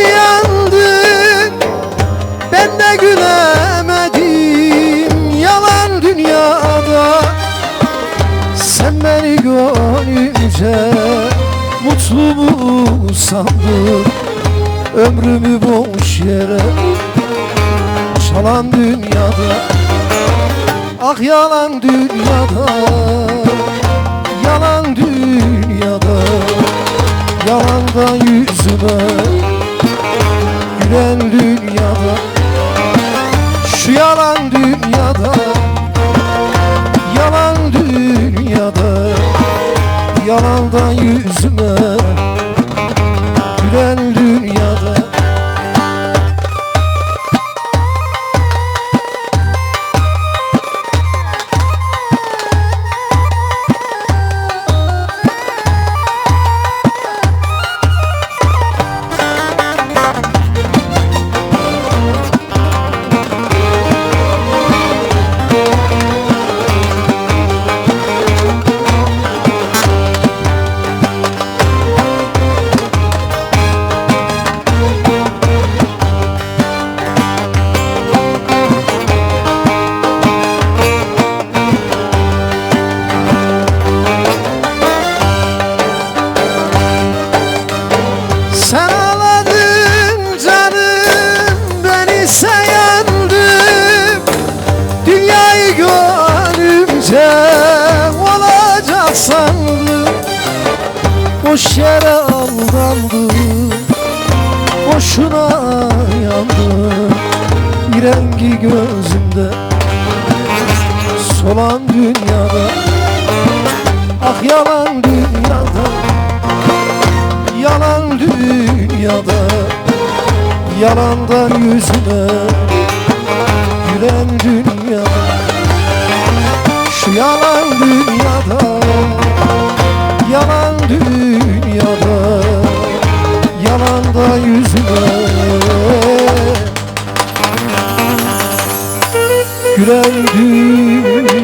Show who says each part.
Speaker 1: yandı, ben de gülemedim yalan dünyada. Sen beni gönlünce mutlu mu sandın, ömrümü boş yere çalan dünyada. Ah yalan dünyada, yalan dünyada, yalandan yüzüme gülen dünyada. Şu yalan dünyada, yalan dünyada, yalandan yüzüme gülen dünyada. Sen ağladın canım, ben ise yandım. Dünyayı görünce olacak sandım. Boş yere aldandım, boşuna yandım. Bir rengi gözümde solan dünyada. Ah yalan dünyada, yalan dünyada, yalandan yüzüme gülen dünyada. Şu yalan dünyada, yalan dünyada, yalandan yüzüme gülen dünyada.